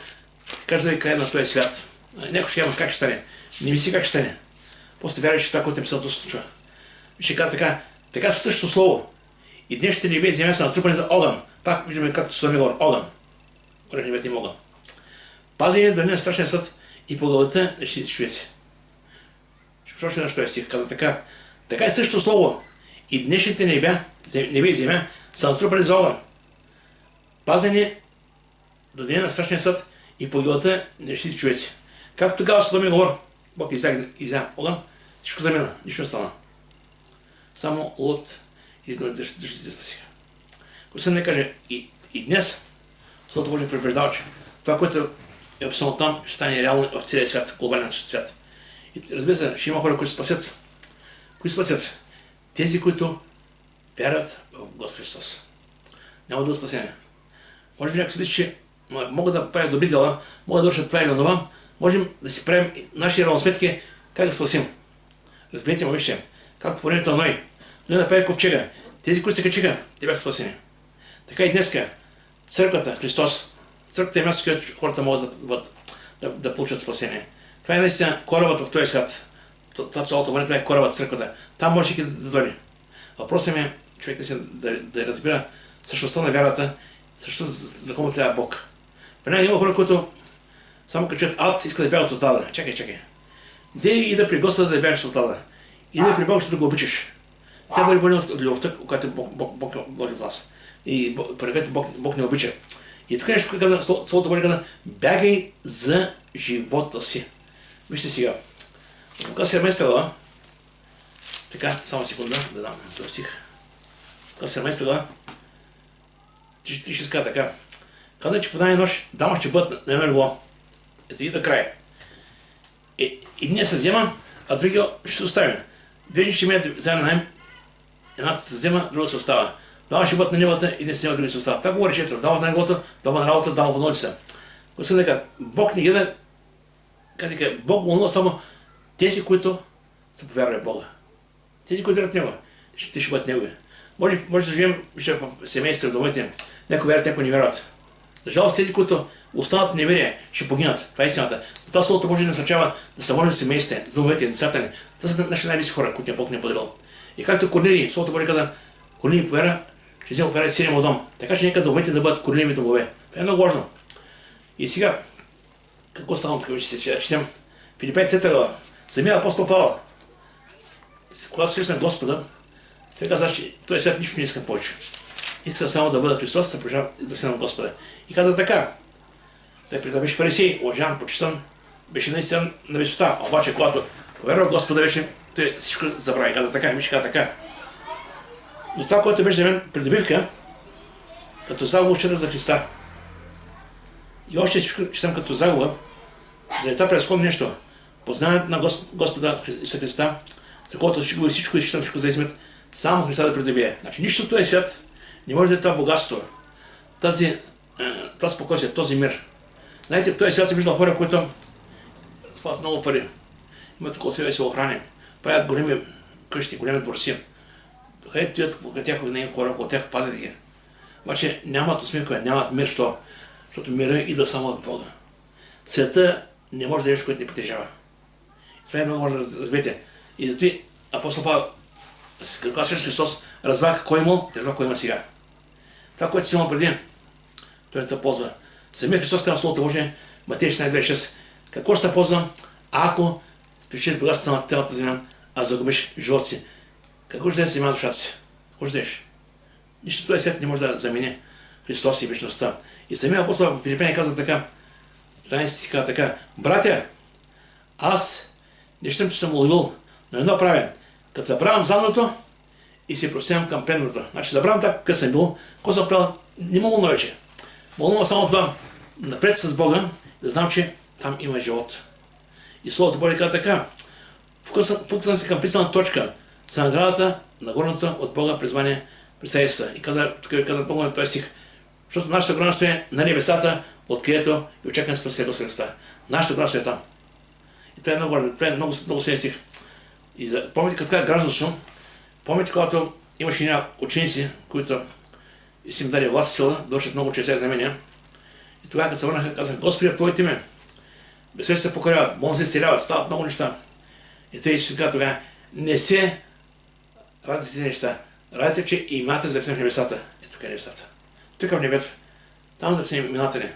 кажа да е края на този свят. Някой ще няма как ще стане. Не мисли как ще стане. После вярваш, че това, което е писано, се случва. Ще кажа така със същото слово. И днешните небе и земя са натрупани за огън. Пак виждаме както Содом и Гомор. Огън. Горе небето има огън. Пазение до на страшния съд и по главата на човеци. Ще прочитам на този стих. Каза така. Така е същото слово. И днешните небе и земя са натрупани за огън. Пазение до деня на страшния съд и по главата на човеци. Както тогава Содом и Гомор, Бог иззя огън, всичко замина, нищо не стана. Само Лот и държите спасиха. Когато не каже и днес, Словото Божие предупреждава, че това, което е описано там, ще стане реално в целия свят, глобален свят. И разбира се, ще има хора, които спасят. Кои спасят? Тези, които вярват в Господ Христос. Няма друго спасение. Може би някой си мисли, че могат да правят добри дела, могат да вършат това или онова, можем да си правим наши равносметки как да спасим. Разберете ме, вижте, както по времето на Ной. Ной направи ковчега. Тези, които се качиха, те бяха спасени. Така и днеска църквата, Христос, църквата е място, където хората могат да получат спасение. Това е наистина корабът в този свят. Това цялото време, това е корабът, църквата. Там може и да дойде. Въпросът ми е човек да разбира същността на вярата, също за кому трябва Бог. Понякога има хора, които само като чуят ад, искат да бягат от ада. Чакай. Де и да при Господа да бягаш от ада. И да при Бога, защото да го обичаш. Това бъде болен от любовта, която Бог вложи в вас. И поради което Бог не обича. И тук нещо, което каза, Словото Божие каза, бягай за живота си. Вижте сега. Лука 17 глава, така, само секунда, да дам този стих. Лука 17 глава, 36 така. Каза, че в една нощ двама ще бъдат на едно легло. Ето и до края. Единият се взема, а другия ще се остави. Две ще имеят заедно на едната се взема, другата се остава. Двама ще бъдат на нивата, един се взема, другия се остава. Това говори четири. Двама на неговото, двама на работа, двама в нощица. Господин дека, Бог не гледа, Бог вълнува само тези, които са повярвали в Бога. Тези, които вярват в Него, те ще бъдат Негови. Може да живеем в семейства, в домовете, някои вярват, някои не вярват. За жалост, тези, които останат в неверие, ще погинат. Това е истината. Затова Словото Божие насърчава да се може в семействата, за домовете, децата ни. Това са нашите най-близки хора, които Бог не е подарил. И както Корнилий, Словото Божие каза, Корнилий повярва, ще взема повярва сирия му дом. Така че нека домовете да бъдат Корнилиеви домове. Това е много важно. И сега, какво става така, ще четем? Филипяни 3 глава. Самия апостол Павел, когато срещна Господа, той каза, че в този свят нищо не искам повече. Иска само да бъда Христос, се прижава да се на Господа. И каза така. Той преди да беше фарисей, уважаван, почитан, беше наистина на висота. Обаче, когато повярва в Господа вече, той всичко забрави. Каза така, ми ще каза така. Но това, което беше за мен придобивка, като загуба счета за Христа. И още всичко считам като загуба, заради това преразходи нещо. Познаването на Господа Исуса Христа, за което всичко и считам всичко за измет, само Христа да придобие. Значи нищо в този свят не може да е това богатство, това спокойствие, този мир. Знаете, в този свят съм виждал хора, които спасят много пари. Имат около себе си охрани, правят големи къщи, големи дворци. Хайде стоят покрай тях хора, около тях пазят ги. Обаче нямат усмивка, нямат мир, защото мира идва само от Бога. Света не може да е нещо, което не притежава. Това е много важно да разберете. И зато апостол Павел, когато среща Христос, разбра какво имал и разбра какво има сега. Това, което си имал преди, той не те ползва. Самия Христос казва в Словото Божие, Матея 16:26. Какво ще те ползва, ако спечелиш богатството на цялата земя, а загубиш живота си? Какво ще да си има душата си? Какво ще дадеш? Нищо този свят не може да замени Христос и вечността. И самия апостол в Филипяни казва така, 13 си казва така, братя, аз не считам, че съм уловил, но едно правя, като забравям задното и се просявам към предното. Значи забравям така, къде съм бил, какво съм правил, не мога вече. Мога само това, напред с Бога, да знам, че там има живот. И Словото Божие казва така, фокусирам се към писана точка за наградата на горната от Бога призвание през Исуса. И тук ви казват много на този стих, защото нашето гражданство е на небесата, откъдето и очакваме спасение Господа Христа. Нашето гражданство е там. И това е много важно, това е много силен стих. И помните, като казах гражданство, помните, когато имаше една ученици, които си им даде власт и сила, да вършат много чудеса и знамения. И тогава, като се върнаха, казах, Господи, в Твоето име, безсвещи се покоряват, болни се изцеляват, стават много неща. И той Исус каза тогава, не се радите тези неща, радите, че имената записани в небесата. И тук е небесата. Тук е в небето. Там записани имената ни.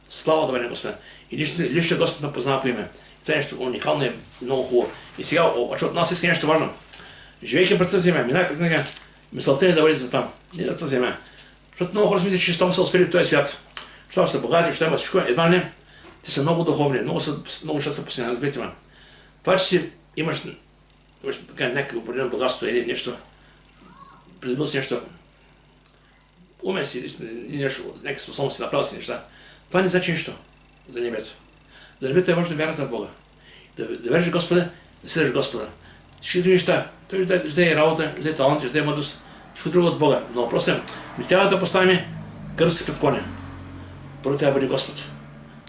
Слава да бъде на Господа. И лично Господ не познава по име. Това е нещо уникално и много хубаво. И сега, обаче от нас иска нещо важно. Живейки пред тази земя, минай през нега, мисълта ни да бъде за там, не за тази земя. Защото много хора си мислят, че щом са успели в този свят, щом са богати, щом имат всичко, едва не, те са много духовни, много ще са постигнали, разберете ме. Това, че си имаш някакво определено богатство или нещо, придобил си нещо, умен си, нещо, някаква способност си, направил си неща, това не значи нищо за небето. За небето е важно да вярвате в Бога. Да вярваш в Господа, да следваш Господа. Всички други неща, той ще даде работа, ще даде талант, ще даде мъдрост, всичко друго от Бога. Но въпросът е, не трябва да поставим кръст си пред коня. Първо трябва да бъде Господ.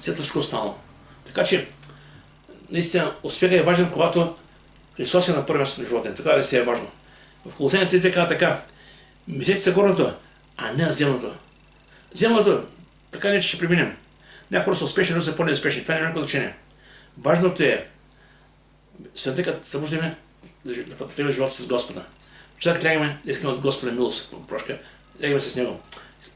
След всичко останало. Така че, наистина, успехът е важен, когато Христос е на първо място на живота. Така да си е важно. В Колосяни 3 казва така, мислете се горното, а не на земното. Земното, така не че ще преминем. Някои хора са успешни, но са по-неуспешни. Това не е някакво значение. Важното е, след като събуждаме, да потребляваме живота с Господа. Вчера лягаме да искаме от Господа милост, прошка, лягаме с Него.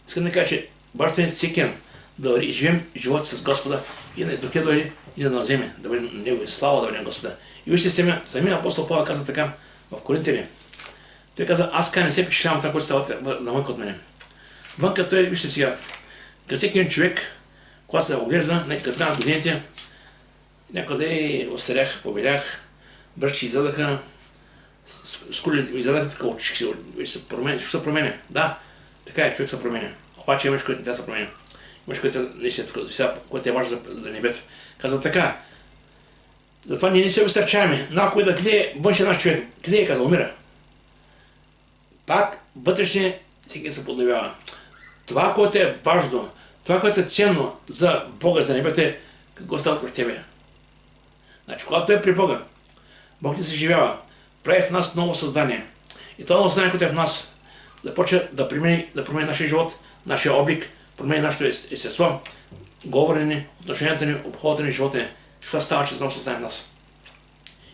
Искам да кажа, че важното е всеки ден да живеем живота с Господа и да докато дойде и да наземе, да бъдем Него и слава да бъдем Господа. И вижте самия апостол Павел каза така в Коринтяни, Той каза, аз не се впечатлявам това, което става навънка от мене. Вънка той, вижте сега, като всеки един човек, когато се оглежда, като на годините, някъде остарях, побелях, бръчи изядаха, скули изядаха, така очи се променя, всичко се променя. Да, така е, човек се променя. Обаче имаш, който не тя се променя. Имаш, който е важно за небето. Казва така, затова ние не се обесърчаваме, но ако и да клее външен наш човек, клее, казва, умира. Пак вътрешния всеки се подновява. Това, което е важно, това, което е ценно за Бога, за небето е какво става в тебе. Значи, когато е при Бога, Бог не се живява, прави в нас ново създание. И това ново създание, което е в нас, започва да промени нашия живот, нашия облик, промени нашето естество, говорене, отношенията ни, обходата ни, живота ни. Това става чрез ново създание в нас.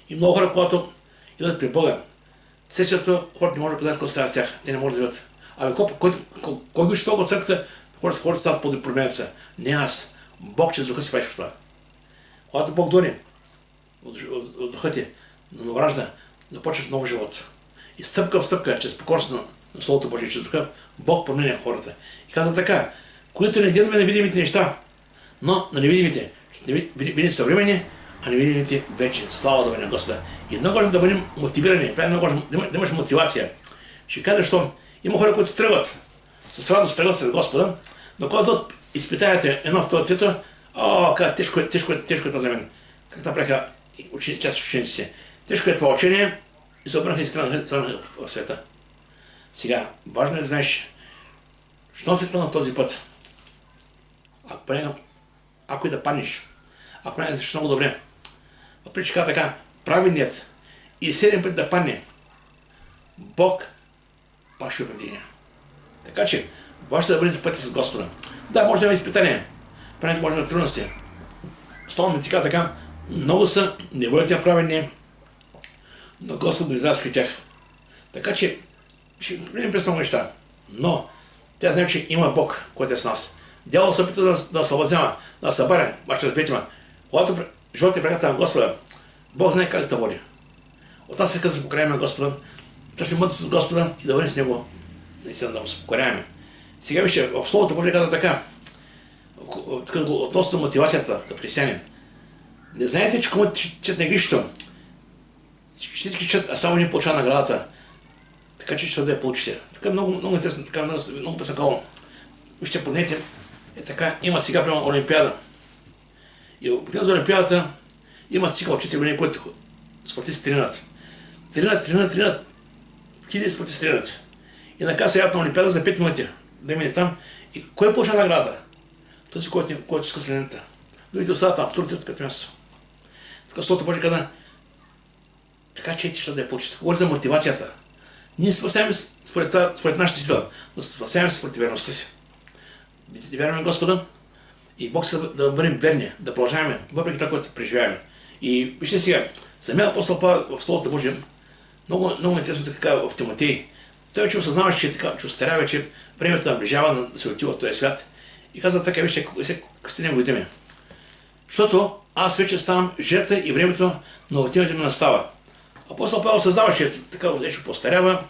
И много хора, когато идват при Бога, сесията, хората не могат да познаят какво става с тях. Те не могат да живеят. Абе, кой ги учи толкова от църквата, хората стават по-променят се. Не аз. Бог чрез духа си прави това. Когато Бог дойде от духа ти, да навражда, започваш нов живот. И стъпка в стъпка, чрез покорство на Словото Божие, чрез духа, Бог променя хората. И каза така, които не гледаме на видимите неща, но на невидимите. Видимите съвременни, а невидимите вече. Слава да бъде на Господа. И много важно да бъдем мотивирани. Това е много важно да имаш мотивация. Ще кажа, защо има хора, които тръгват с радост, тръгват след Господа, но когато изпитаете едно, второ, трето, тежко е това за мен. Как направиха част от учениците. Тежко е това учение и се обърнаха и страна в света. Сега, важно е да знаеш, що се на този път. Ако и да паднеш, ако не знаеш много добре, въпреки че така, правилният и 7 пъти да падне, Бог пак ще предигне. Така че, важно да бъде за пътя с Господа. Да, може да има изпитание, понякога може да има трудности. Слава ти така, много са неволите правилни, но Господ го изразва при тях. Така че, ще видим през много неща. Но, тя знае, че има Бог, който е с нас. Дявол се опита да се въвзема, да се баря, обаче разберете ме. Когато животът е прегата на Господа, Бог знае как да води. От нас се казва да се покоряваме на Господа, търсим мъдрост от Господа и да бъдем с Него, наистина да му се покоряваме. Сега вижте, в Словото Божие казва така, относно мотивацията като християнин. Не знаете, че кому чет на грището, ще си чет, а само не получава наградата. Така че ще да я получите. Така много интересно, така много песакално. Вижте, погледнете, така, има сега прямо Олимпиада. И обикновено за Олимпиадата има цикъл 4 години, които спортисти тренират. Тренират. Хиляди спортисти тренират. И накрая се явят на Олимпиада за 5 минути. Да мине там. И кой получава наградата? Този, който иска следната. Другите остават там, вторите от пето място. Така Словото Божие каза, така че ти ще да я получите. Говори за мотивацията. Ние спасяваме според нашата сила, но спасяваме според верността си. Да вярваме Господа и Бог да бъдем верни, да продължаваме, въпреки това, което преживяваме. И вижте сега, самият апостол Павел в Словото Божие, много интересно така в Тимотей. Той вече осъзнава, че остарява, че времето наближава да се отива от този свят. И каза така, вижте, какви са неговите думи. Защото аз вече ставам жертва и времето на отиването ми настава. Апостол Павел съзнава, че така вече постарява,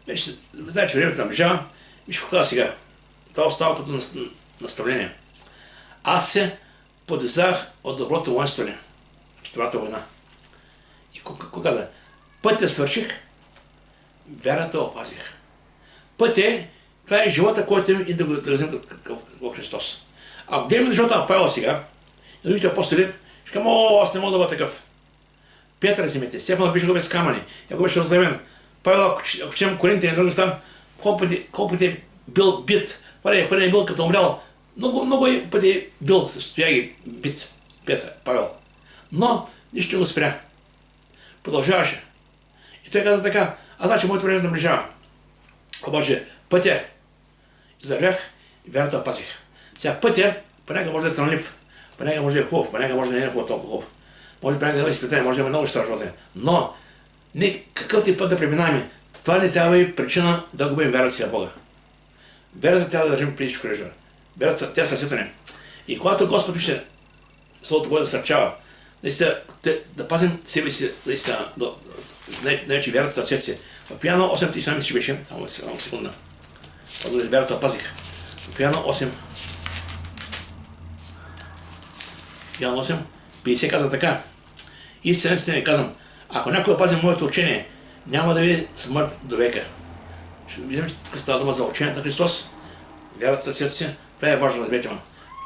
вече знае, че времето наближава. И ще го каза сега. Това остава като наставление. Аз се подвизах от доброто воинстване. Втората война. И какво каза? Пътя свърших, вярата опазих. Пътя, това е живота, който им и да го разим в Христос. Ако гледаме живота на Павел сега, и другите апостоли, ще кажем, аз не мога да бъда такъв. Петър вземете, Стефан беше го без камъни, ако беше разлевен. Павел, ако четем Коринтия на други места, колко пъти е бил бит, първи е бил като умрял, много пъти е бил с стояги бит, Павел. Но нищо не го спря. Продължаваше. И той каза така, аз значи моето време наближава. Обаче пътя извървях и вярата опазих. Сега пътя понякога може да е трънлив, понякога може да е хубав, понякога може да не е хубав толкова хубав. Може понякога да има изпитание, може да има много неща в живота. Но какъв ти път да преминаваме, това не трябва и причина да губим вярата си на Бога. Вярата трябва да държим преди всичко режа. Вярата, тя сърцето ни. И когато Господ пише Словото Божие да насърчава, наистина, да пазим себе си, наистина, най-вече вярата със сърце. В Йоанна 8, ти сами си беше, само секунда. Вярата пазих. В Йоанна 8, Йоанна 8, 50 каза така. Истина ви казвам, ако някой пази моето учение, няма да види смърт до века. Ще видим, че тук става дума за учението на Христос, вярата със сърце, това е важно да разберете.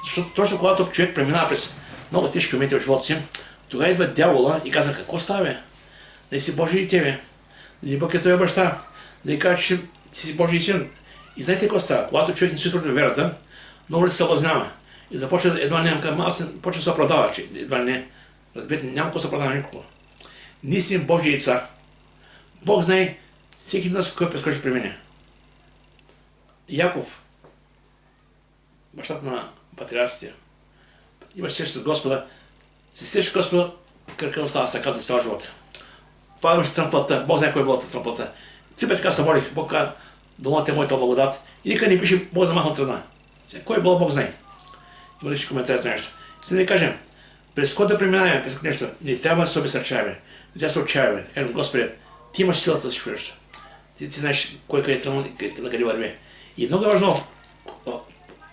Защото точно когато човек преминава през много тежки моменти в живота си, тогава идва дявола и казва, какво става, бе? Да си Божий и тебе, дали Бог е той баща, да ви кажа, че си Божий син. И знаете какво става? Когато човек не се трудва вярата, много ли се съблазнява и започва едва не, почва да се оправдава, че едва не, разберете, няма какво се оправдава никога. Ние сме Божии деца. Бог знае всеки нас, кой прескочи при мене. Яков, бащата на патриарсите, имаше среща с Господа, се среща с Господа, кръка остава се каза цял живот. Падамаше тръмплата, Бог знае кой е била тръмплата. Ципе така се молих, Бог каза, думата е моята благодат. И нека ни пише Бог да махна тръдна. Кой е бил, Бог знае. Има ли ще коментари за нещо? Сега да кажем, през кой да преминаваме, през нещо, не трябва да се обесърчаваме, не трябва да се отчаяваме. Кажем, Господи, ти имаш силата да всичко нещо. Ти знаеш кой къде тръгна и на къде върви. И много е важно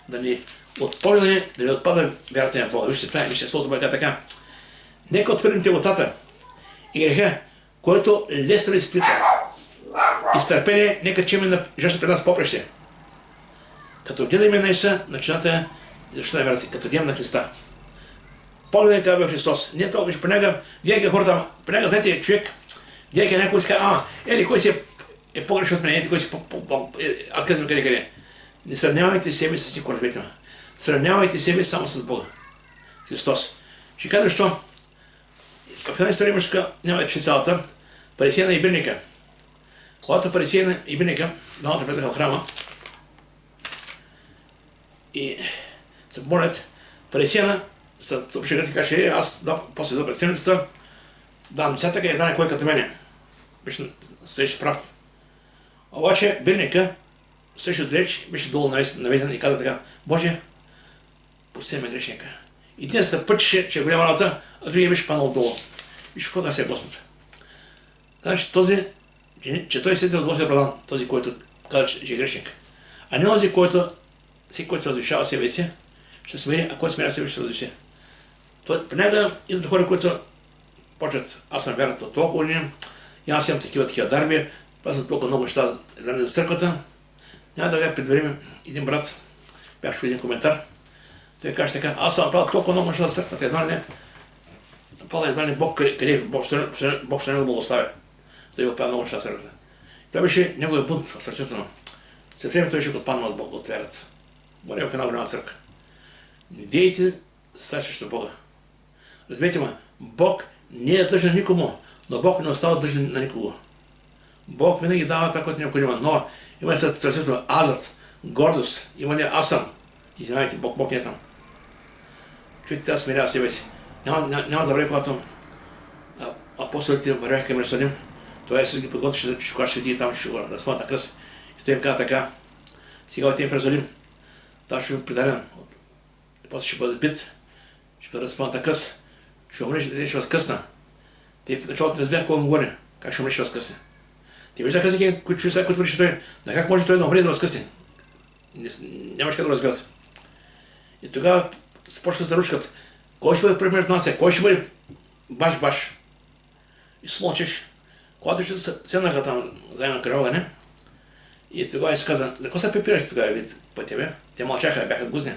да ни отпорим, да ни отпада вярата на Бога. Вижте, това е, вижте, Словото Бога така. Нека отвърнем теготата и греха, който лесно ли изпита. И с търпение, нека чеме на жажда пред нас попреще. Като гледаме на Иса, начината защото на вярата си, като гледам на Христа. Погледнете това бе Христос. Не това, виж, понякога, гледайки хората, понякога, знаете, човек, гледайки някой си казва, кой си е по-грешен от мен, кой си аз казвам къде. Не сравнявайте себе с никой, разберете ме. Сравнявайте себе само с Бога. Христос. Ще кажа защо. В една история имаш така, няма да че цялата, фарисеяна и бирника. Когато фарисеяна и бирника, двамата влезаха в храма и се молят, фарисеяна са топши гръци, каже, аз после до председницата дам десятъка и дам кой като мене. Беше стоеше прав. Обаче бирника също далеч беше долу наведен и каза така, Боже, прости ме грешника. И днес се пътеше, че е голяма работа, а другия беше паднал долу. Виж какво каза Господ. Значи този, че той се от Божия оправдан, този, който каза, че е грешник. А не този, който всеки, който се възвишава себе си, ще смири, а който смиря себе ще се възвиши. Понякога идват хора, които почват, аз съм вярната от толкова години, и аз имам такива дарби, аз съм толкова много неща за църквата. Няма да ви предварим един брат, бях чул един коментар, той каже така, аз съм направил толкова много неща за църквата, едва ли Бог, къде Бог ще не го благославя. Той го правил много неща за църквата. Това беше неговия бунт в сърцето му. След време той ще го отпадна от вярата. Говоря в една голяма църква. Не дейте срещу Бога. Разберете ме, Бог не е дължен никому, но Бог не остава дължен на никого. Бог винаги дава това, което е необходимо, но има сърцето азът, гордост, има ли аз съм. Извинявайте, Бог не е там. Човек трябва да смирява себе си. Няма забрави, когато апостолите вървяха към Иерусалим, това Исус ги подготвяше, че когато ще свети там, ще го разпънат на кръст. И той им каза така, сега отидем в Иерусалим, там ще бъде предаден, после ще бъде бит, ще бъде разпънат на кръст, ще умре, ще възкръсна. Те в началото не разбираха какво му говори, как ще умре, ще възкръсне. Те виждаха всеки, които чуя, които върши той, да как може той да умре и да възкръсне. Нямаш как да разберат. И тогава започнаха да се рушкат. Кой ще бъде пръв между нас? Кой ще бъде баш? И смолчеш. Когато ще седнаха там заедно на кръгане, и тогава Исус каза, за какво се препираш тогава вид по тебе? Те мълчаха, бяха гузни.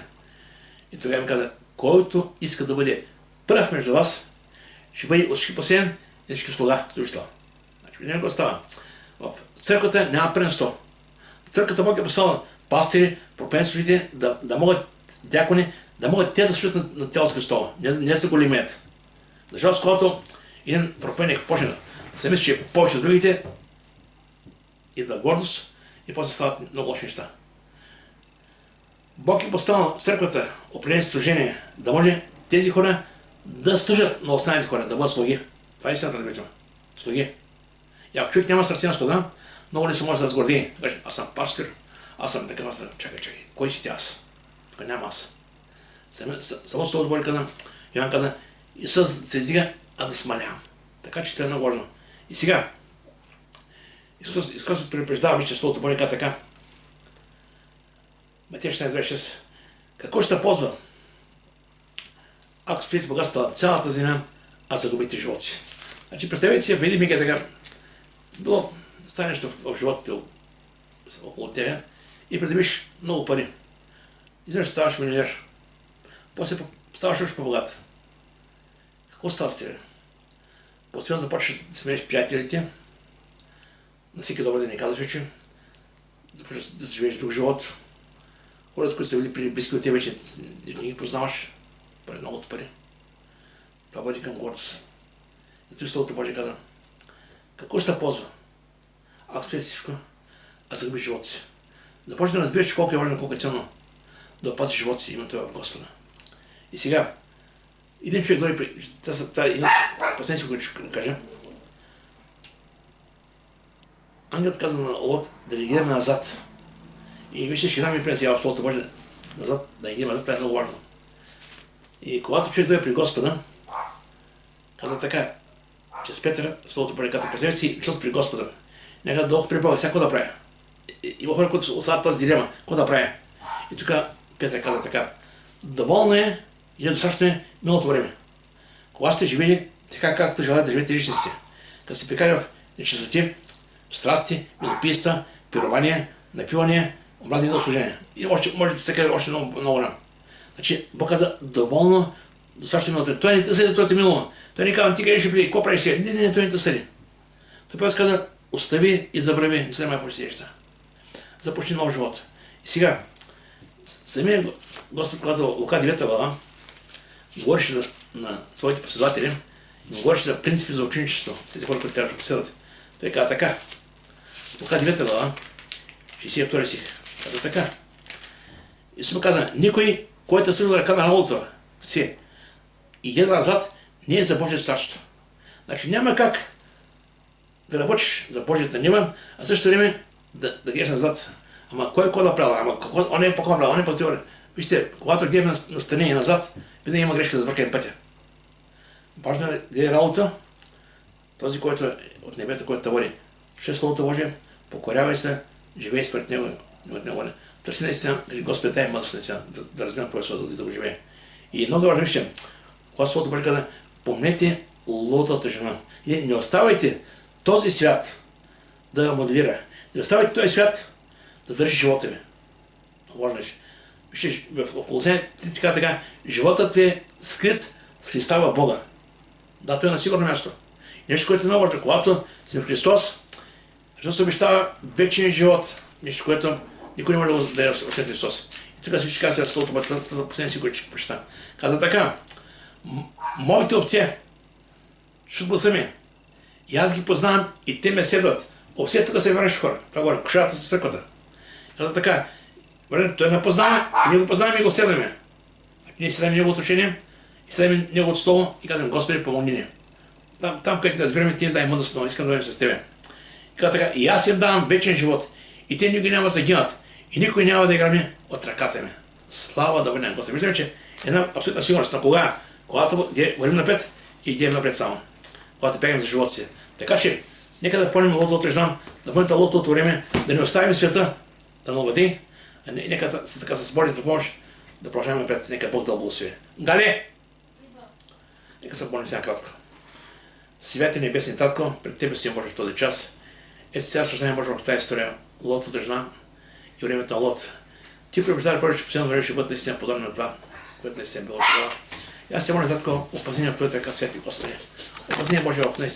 И тогава им каза, който иска да бъде пръв между вас, ще бъде от всички последен и всички слуга, служител. Значи, не го става. В църквата няма пренство. В църквата Бог е поставил пастири, пропенслужители, да могат дякони, да могат те да служат на тялото Христово, не са го лимеят. Защото когато един пропенник почне да се мисли, че повече от другите, идва гордост и после стават много лоши неща. Бог е поставил църквата определени служения, да може тези хора да служат на останалите хора, да бъдат слуги. Това е истината, разберете ме. Слуги. И ако човек няма сърце на слуга, много ли се може да сгорди. Да каже, аз съм пастир, аз съм такъв, аз съм... Чакай, кой си ти аз? Тук няма аз. Само Словото Божие каза, Йоан каза, Исус се издига, аз да смалявам. Така че това е много важно. И сега, Исус предупреждава, вижте Словото Божие така. Матея 16:26. Какво ще се ползва? Ако спрете богатството на цялата земя, а загубите живота си. Значи, представете си, преди мига така, било стане нещо в живота около тебе и придобиш много пари. Изведнъж ставаш милионер. После ставаш още по-богат. Какво става с тебе? После започваш да смееш приятелите, на всеки добър ден не казваш вече, започваш да живееш друг живот. Хората, които са били преди близки от тебе, вече не ги познаваш, пари многото пари. Това бъде към гордост. Ето и Словото Божие каза, какво ще се ползва? Ако това е всичко, а загубиш живота си. Започваш да разбираш колко е важно, колко е ценно да опазиш живота си, името в Господа. И сега, един човек дори при... Това е един от последните, които ще кажа. Ангелът каза на Лот да не гледаме назад. И вижте, ще дам и през в Словото Божие назад, да не гледаме назад, това е много важно. И когато човек дойде при Господа, каза така, че с Петър, Словото Божие каза, представете си, чул при Господа. Нека дойдох при Бога, сега какво да правя? Има хора, които остават тази дилема, какво да правя? И тук Петър каза така, доволно е и недостатъчно е миналото време. Кога сте живели така, както желаете да живеете личните си, като се прекарали в нечистоти, страсти, милопийства, пирования, напивания, омразни служения. И може да се каже още много рано. Значи, Бог каза, доволно, достатъчно миналото. Той не те съди за твоето минало. Той не казва, ти къде ще преди, какво правиш сега? Не, той не те съди. Той просто каза, остави и забрави, не се занимай по неща. Започни нов живот. И сега, самия Господ, когато Лука 9 глава, говореше на своите последователи, и говореше за принципи за ученичество, тези хора, които трябва да последват. Той каза така, Лука 9 глава, 62 стих, каза така. Исус му каза, никой, който е служил ръка на работа си и гледа назад, не е за Божие царство. Значи няма как да работиш за Божията нива, а в същото време да гледаш назад. Ама кой да правил? Ама он е по-хора, он е по-теория. Вижте, когато гледаме на страни и назад, винаги има грешка да сбъркаме пътя. Важно е да е работа, този, който е от небето, който те води. Чрез Словото Божие, покорявай се, живей според него и от него. Търси наистина, кажи, Господи, дай мъдрост наистина, да разбирам какво е Словото да го живее. И много важно, вижте, когато Словото Божие каза, помнете Лотовата жена. И не оставайте този свят да моделира. Не оставайте този свят да държи живота ви. Важно е. Вижте, в Колосяни така, животът ви е скрит с Христа в Бога. Да, той е на сигурно място. И нещо, което е много важно, когато сме в Христос, Христос обещава вечен живот. Нещо, което никой не може да е освен Христос. И тук всички казва в Словото Божие, за последния си, който ще прочета. Казва така, моите овце чуят гласа ми. И аз ги познавам и те ме следват. Овце тук се върнеш хора. Това говоря, кошарата с църквата. Казва така, той не познава и ние го познаваме и го следваме. Ние следваме неговото учение и следваме неговото слово и казваме, Господи, помогни ни. Там където не разбираме, ти не дай мъдрост, но искам да бъдем с тебе. И казва така, и аз им давам вечен живот и те никой няма да загинат и никой няма да играме от ръката ми. Слава да бъде на Господи. Виждаме, че една абсолютна сигурност. На кога? Когато вървим напред и идем напред само. Когато бегаме за живота си. Така че, нека да помним лотовото ждам, да помним лотовото време, да не оставим света да навлади, а нека така с Божията помощ да продължаваме напред. Нека Бог да благослови. Гале! Нека се помним сега кратко. Святи небесни Татко, пред Тебе си Боже в този час. Ето сега съждане Боже в тази история. Лотовата жена и времето на Лот. Ти пребеждава Боже, че последно време ще бъде наистина подобно на това, което наистина било тогава. И аз се моля, Татко, опазни в Твоята ръка, святи Господи. Опазни Боже в наистина.